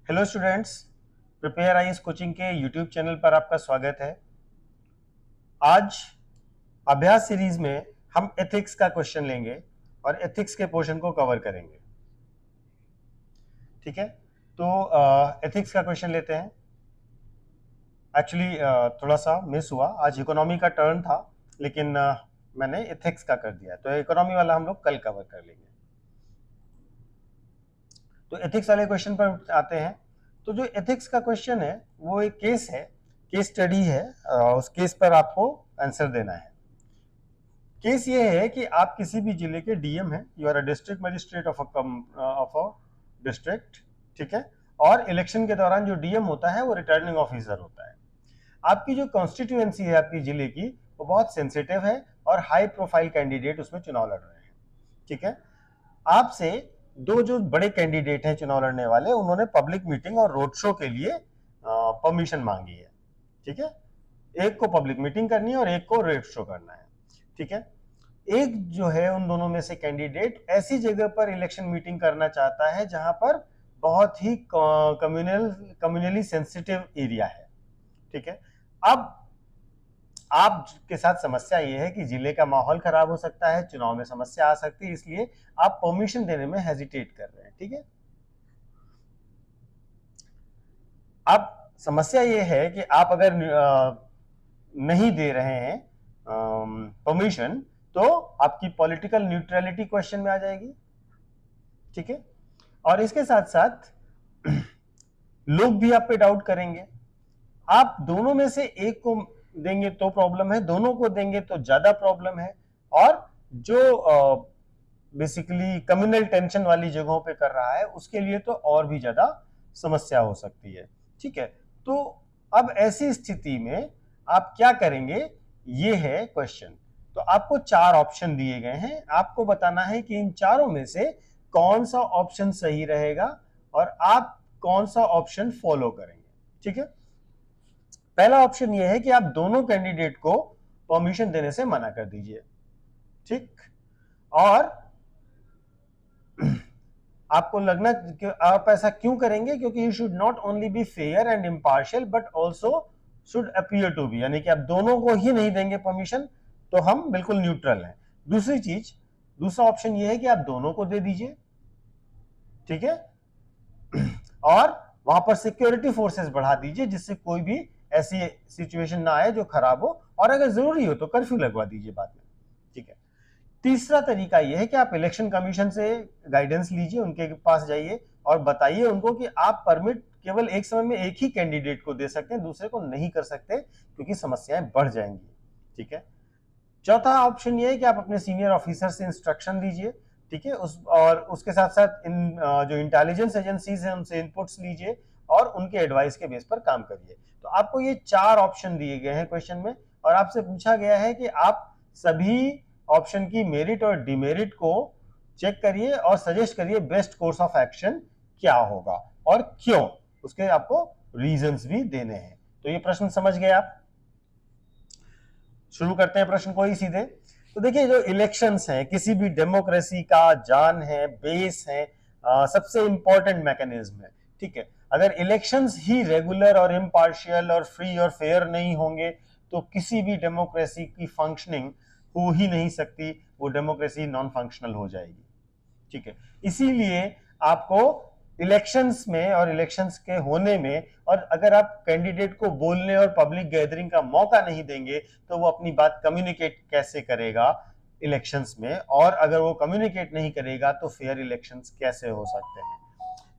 Hello students, prepare IAS coaching के YouTube channel पर आपका स्वागत है। आज अभ्यास सीरीज में हम एथिक्स का क्वेश्चन लेंगे और एथिक्स के पोर्शन को कवर करेंगे। ठीक है, तो एथिक्स का क्वेश्चन लेते हैं। एक्चुअली थोड़ा सा मिस हुआ, आज इकोनॉमी का टर्न था, लेकिन मैंने एथिक्स का कर दिया, तो इकोनॉमी वाला हम लोग कल कवर कर लेंगे। तो एथिक्स वाले क्वेश्चन पर आते हैं। तो जो एथिक्स का क्वेश्चन है वो एक केस है, केस स्टडी है। उस केस पर आपको आंसर देना है। केस ये है कि आप किसी भी जिले के डीएम हैं, you are a district magistrate of a district, ठीक है। और इलेक्शन के दौरान जो डीएम होता है वो रिटर्निंग ऑफिसर होता है। आपकी जो कॉन्स्टिट्यूएंसी है आपकी जिले की, वो बहुत सेंसिटिव है और हाई प्रोफाइल कैंडिडेट उसमें चुनाव लड़ रहे हैं, ठीक है। आपसे दो जो बड़े कैंडिडेट हैं चुनाव लड़ने वाले, उन्होंने पब्लिक मीटिंग और रोड शो के लिए परमिशन मांगी है, ठीक है। एक को पब्लिक मीटिंग करनी है और एक को रोड शो करना है, ठीक है। एक जो है उन दोनों में से कैंडिडेट ऐसी जगह पर इलेक्शन मीटिंग करना चाहता है जहां पर बहुत ही कम्युनली सेंसिटिव एरिया है, ठीक है। अब आपके साथ समस्या ये है कि जिले का माहौल खराब हो सकता है, चुनाव में समस्या आ सकती है, इसलिए आप परमिशन देने में हेजिटेट कर रहे हैं, ठीक है। अब समस्या ये है कि आप अगर नहीं दे रहे हैं परमिशन, तो आपकी पॉलिटिकल न्यूट्रलिटी क्वेश्चन में आ जाएगी, ठीक है। और इसके साथ साथ लोग भी आप पे डाउट करेंगे। आप दोनों में से एक को देंगे तो प्रॉब्लम है, दोनों को देंगे तो ज्यादा प्रॉब्लम है। और जो बेसिकली कम्युनल टेंशन वाली जगहों पे कर रहा है उसके लिए तो और भी ज्यादा समस्या हो सकती है, ठीक है। तो अब ऐसी स्थिति में आप क्या करेंगे, ये है क्वेश्चन। तो आपको चार ऑप्शन दिए गए हैं, आपको बताना है कि इन चारों में से कौन सा ऑप्शन सही रहेगा और आप कौन सा ऑप्शन फॉलो करेंगे, ठीक है। पहला ऑप्शन यह है कि आप दोनों कैंडिडेट को परमिशन देने से मना कर दीजिए, ठीक। और आपको लगना कि आप ऐसा क्यों करेंगे, क्योंकि you should not only be fair and impartial but also should appear to be, यानी कि आप दोनों को ही नहीं देंगे परमिशन, तो हम बिल्कुल न्यूट्रल हैं। दूसरी चीज, दूसरा ऑप्शन यह है कि आप दोनों को दे दीजिए, ठीक है। और वहां पर सिक्योरिटी फोर्सेस बढ़ा दीजिए जिससे कोई भी ऐसी सिचुएशन ना आए जो खराब हो, और अगर जरूरी हो तो कर्फ्यू लगवा दीजिए बाद में, ठीक है। तीसरा तरीका यह है कि आप इलेक्शन कमीशन से गाइडेंस लीजिए, उनके पास जाइए और बताइए उनको कि आप परमिट केवल एक समय में एक ही कैंडिडेट को दे सकते हैं, दूसरे को नहीं कर सकते क्योंकि समस्याएं बढ़ जाएंगी, ठीक है। चौथा ऑप्शन ये है कि आप अपने सीनियर ऑफिसर से इंस्ट्रक्शन लीजिए, ठीक है। और उसके साथ साथ इन जो इंटेलिजेंस एजेंसीज हैं उनसे इनपुट्स लीजिए और उनके एडवाइस के बेस पर काम करिए। तो आपको ये चार ऑप्शन दिए गए हैं क्वेश्चन में, और आपसे पूछा गया है कि आप सभी ऑप्शन की मेरिट और डिमेरिट को चेक करिए और सजेस्ट करिए बेस्ट कोर्स ऑफ एक्शन क्या होगा और क्यों, उसके आपको रीजंस भी देने हैं। तो ये प्रश्न समझ गए आप। शुरू करते हैं प्रश्न को ही सीधे। तो देखिए, जो इलेक्शंस हैं किसी भी डेमोक्रेसी का जान है, बेस है, सबसे इंपॉर्टेंट मैकेनिज्म है, ठीक है। अगर इलेक्शंस ही रेगुलर और इम्पार्शियल और फ्री और फेयर नहीं होंगे तो किसी भी डेमोक्रेसी की फंक्शनिंग हो ही नहीं सकती, वो डेमोक्रेसी नॉन फंक्शनल हो जाएगी, ठीक है। इसीलिए आपको इलेक्शंस में और इलेक्शंस के होने में, और अगर आप कैंडिडेट को बोलने और पब्लिक गैदरिंग का मौका नहीं देंगे तो वो अपनी बात कम्युनिकेट कैसे करेगा इलेक्शंस में, और अगर वो कम्युनिकेट नहीं करेगा तो फेयर इलेक्शंस कैसे हो सकते हैं।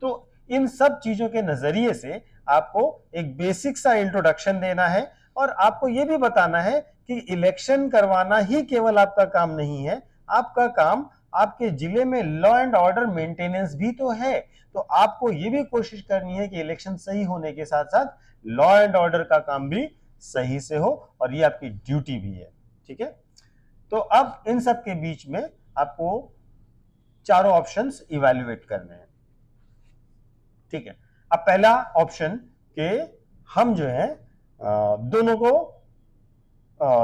तो इन सब चीजों के नजरिए से आपको एक बेसिक सा इंट्रोडक्शन देना है और आपको यह भी बताना है कि इलेक्शन करवाना ही केवल आपका काम नहीं है, आपका काम आपके जिले में लॉ एंड ऑर्डर मेंटेनेंस भी तो है। तो आपको यह भी कोशिश करनी है कि इलेक्शन सही होने के साथ साथ लॉ एंड ऑर्डर का काम भी सही से हो, और ये आपकी ड्यूटी भी है, ठीक है। तो अब इन सब के बीच में आपको चारों ऑप्शंस इवैल्यूएट करने हैं, ठीक है। अब पहला ऑप्शन के हम जो है दोनों को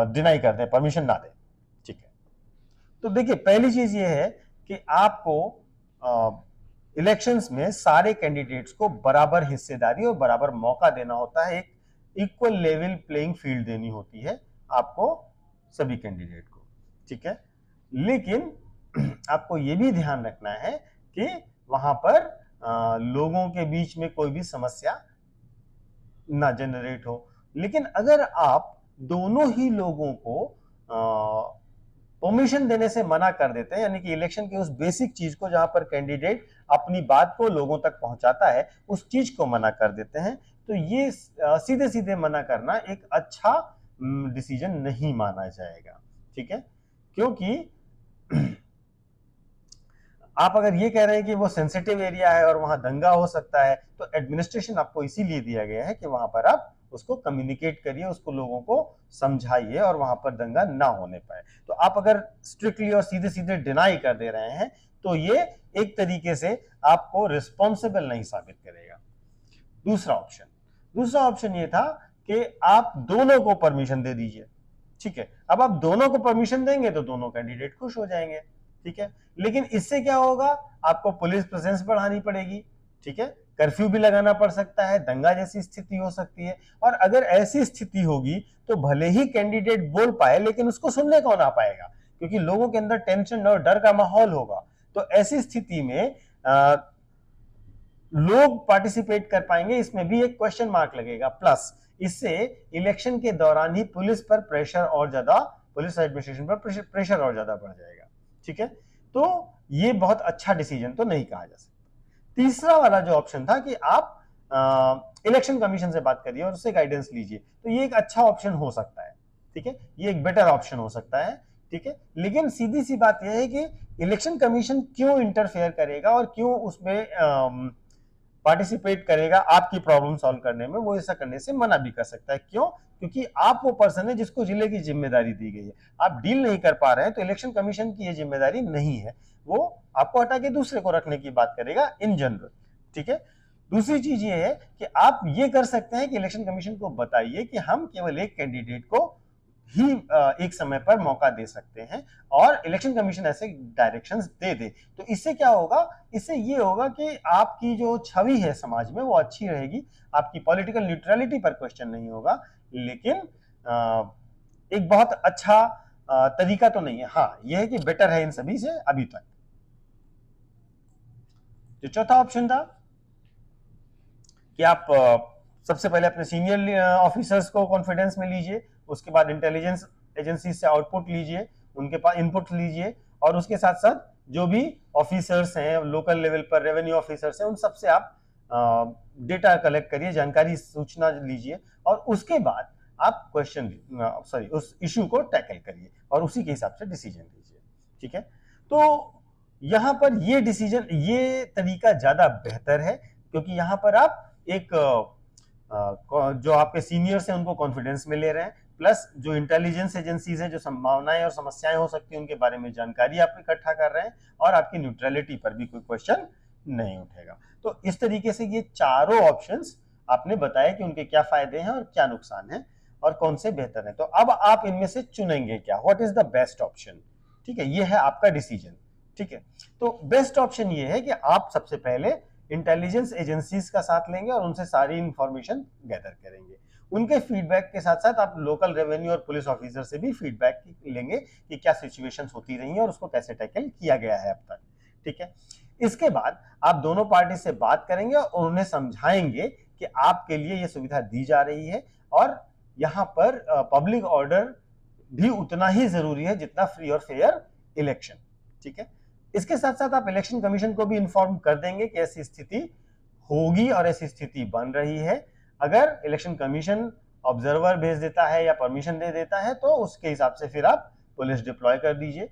डिनाई कर दें, परमिशन ना दें, ठीक है। तो देखिए, पहली चीज ये है कि आपको इलेक्शंस में सारे कैंडिडेट्स को बराबर हिस्सेदारी और बराबर मौका देना होता है, एक इक्वल लेवल प्लेइंग फील्ड देनी होती है आपको सभी कैंडिडेट को, ठीक है। लेकिन आपको यह भी ध्यान रखना है कि वहां पर लोगों के बीच में कोई भी समस्या ना जनरेट हो। लेकिन अगर आप दोनों ही लोगों को परमिशन देने से मना कर देते हैं, यानी कि इलेक्शन की उस बेसिक चीज को जहां पर कैंडिडेट अपनी बात को लोगों तक पहुंचाता है उस चीज को मना कर देते हैं, तो ये सीधे सीधे मना करना एक अच्छा डिसीजन नहीं माना जाएगा, ठीक है। क्योंकि आप अगर ये कह रहे हैं कि वो सेंसिटिव एरिया है और वहां दंगा हो सकता है, तो एडमिनिस्ट्रेशन आपको इसीलिए दिया गया है कि वहां पर आप उसको कम्युनिकेट करिए, उसको लोगों को समझाइए और वहां पर दंगा ना होने पाए। तो आप अगर स्ट्रिक्टली और सीधे सीधे डिनाई कर दे रहे हैं तो ये एक तरीके से आपको रिस्पॉन्सिबल नहीं साबित करेगा। दूसरा ऑप्शन ये था कि आप दोनों को परमिशन दे दीजिए, ठीक है। अब आप दोनों को परमिशन देंगे तो दोनों कैंडिडेट खुश हो जाएंगे, ठीक है। लेकिन इससे क्या होगा, आपको पुलिस प्रेजेंस बढ़ानी पड़ेगी, ठीक है। कर्फ्यू भी लगाना पड़ सकता है, दंगा जैसी स्थिति हो सकती है। और अगर ऐसी स्थिति होगी तो भले ही कैंडिडेट बोल पाए लेकिन उसको सुनने कौन आ पाएगा, क्योंकि लोगों के अंदर टेंशन और डर का माहौल होगा। तो ऐसी स्थिति में लोग पार्टिसिपेट कर पाएंगे, इसमें भी एक क्वेश्चन मार्क लगेगा। प्लस इससे इलेक्शन के दौरान ही पुलिस पर प्रेशर और ज्यादा, पुलिस एडमिनिस्ट्रेशन पर प्रेशर और ज्यादा बढ़ जाएगा, ठीक है। तो ये बहुत अच्छा डिसीजन तो नहीं कहा जा सकता। तीसरा वाला जो ऑप्शन था कि आप इलेक्शन कमीशन से बात करिए और उससे गाइडेंस लीजिए, तो ये एक अच्छा ऑप्शन हो सकता है, ठीक है। ये एक बेटर ऑप्शन हो सकता है, ठीक है। लेकिन सीधी सी बात यह है कि इलेक्शन कमीशन क्यों इंटरफेयर करेगा और क्यों उसमें पार्टिसिपेट करेगा आपकी प्रॉब्लम सॉल्व करने में। वो ऐसा करने से मना भी कर सकता है। क्यों? क्योंकि आप वो पर्सन है जिसको जिले की जिम्मेदारी दी गई है। आप डील नहीं कर पा रहे हैं तो इलेक्शन कमीशन की ये जिम्मेदारी नहीं है, वो आपको हटा के दूसरे को रखने की बात करेगा इन जनरल, ठीक है। दूसरी चीज ये है कि आप ये कर सकते हैं कि इलेक्शन कमीशन को बताइए कि हम केवल एक कैंडिडेट को ही एक समय पर मौका दे सकते हैं और इलेक्शन कमीशन ऐसे डायरेक्शंस दे दे। तो इससे क्या होगा, इससे ये होगा कि आपकी जो छवि है समाज में वो अच्छी रहेगी, आपकी पॉलिटिकल न्यूट्रलिटी पर क्वेश्चन नहीं होगा। लेकिन एक बहुत अच्छा तरीका तो नहीं है। हाँ, यह है कि बेटर है इन सभी से अभी तक। जो चौथा ऑप्शन था कि आप सबसे पहले अपने सीनियर ऑफिसर्स को कॉन्फिडेंस में लीजिए, उसके बाद इंटेलिजेंस एजेंसी से आउटपुट लीजिए, उनके पास इनपुट लीजिए, और उसके साथ साथ जो भी ऑफिसर्स हैं लोकल लेवल पर, रेवेन्यू ऑफिसर्स हैं, उन सबसे आप डेटा कलेक्ट करिए, जानकारी सूचना लीजिए, और उसके बाद आप उस इश्यू को टैकल करिए और उसी के हिसाब से डिसीजन लीजिए, ठीक है। तो यहां पर ये डिसीजन, ये तरीका ज्यादा बेहतर है, क्योंकि यहां पर आप एक जो आपके सीनियर्स हैं उनको कॉन्फिडेंस में ले रहे हैं, प्लस जो इंटेलिजेंस एजेंसीज हैं, जो संभावनाएं और समस्याएं हो सकती हैं उनके बारे में जानकारी आप इकट्ठा कर रहे हैं, और आपकी न्यूट्रलिटी पर भी कोई क्वेश्चन नहीं उठेगा। तो इस तरीके से ये चारों ऑप्शंस आपने बताया कि उनके क्या फायदे हैं और क्या नुकसान है और कौन से बेहतर है। तो अब आप इनमें से चुनेंगे क्या, what is the best option, ठीक है। ये है आपका डिसीजन, ठीक है। तो बेस्ट ऑप्शन ये है कि आप सबसे पहले इंटेलिजेंस एजेंसीज का साथ लेंगे और उनसे सारी इंफॉर्मेशन गैदर करेंगे। उनके फीडबैक के साथ साथ आप लोकल रेवेन्यू और पुलिस ऑफिसर से भी फीडबैक लेंगे कि क्या सिचुएशंस होती रही हैं और उसको कैसे टैकल किया गया है अब तक, ठीक है। इसके बाद आप दोनों पार्टी से बात करेंगे और उन्हें समझाएंगे कि आपके लिए यह सुविधा दी जा रही है और यहां पर पब्लिक ऑर्डर भी उतना ही जरूरी है जितना फ्री और फेयर इलेक्शन, ठीक है। इसके साथ साथ आप इलेक्शन कमीशन को भी इन्फॉर्म कर देंगे कि ऐसी स्थिति होगी और ऐसी स्थिति बन रही है। अगर इलेक्शन कमीशन ऑब्जर्वर भेज देता है या परमिशन दे देता है तो उसके हिसाब से फिर आप पुलिस डिप्लॉय कर दीजिए,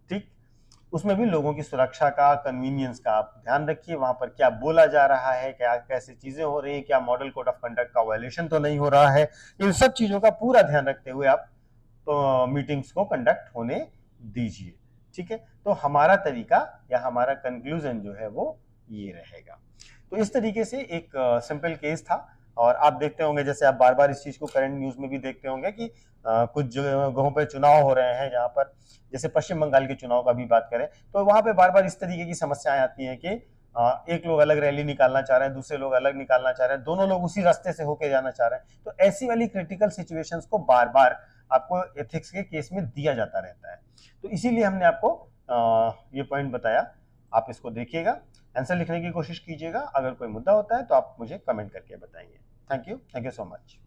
ठीक। उसमें भी लोगों की सुरक्षा का, कन्वीनियंस का आप ध्यान रखिए, वहां पर क्या बोला जा रहा है, क्या कैसे चीजें हो रही है, क्या मॉडल कोड ऑफ कंडक्ट का वायलेशन तो नहीं हो रहा है। इन सब चीजों का पूरा ध्यान रखते हुए आप मीटिंग्स को कंडक्ट होने दीजिए, ठीक है। तो हमारा तरीका या हमारा कंक्लूजन जो है वो ये रहेगा। तो इस तरीके से एक सिंपल केस था, और आप देखते होंगे, जैसे आप बार बार इस चीज को करंट न्यूज में भी देखते होंगे कि कुछ जगहों पर चुनाव हो रहे हैं जहां पर, जैसे पश्चिम बंगाल के चुनाव का भी बात करें तो वहां पे बार बार इस तरीके की समस्याएं आती हैं कि एक लोग अलग रैली निकालना चाह रहे हैं, दूसरे लोग अलग निकालना चाह रहे हैं, दोनों लोग उसी रास्ते से होके जाना चाह रहे हैं, तो ऐसी वाली क्रिटिकल सिचुएशंस को बार बार आपको एथिक्स के केस में दिया जाता रहता है। तो इसीलिए हमने आपको ये पॉइंट बताया, आप इसको देखिएगा, आंसर लिखने की कोशिश कीजिएगा। अगर कोई मुद्दा होता है तो आप मुझे कमेंट करके बताएंगे। Thank you so much.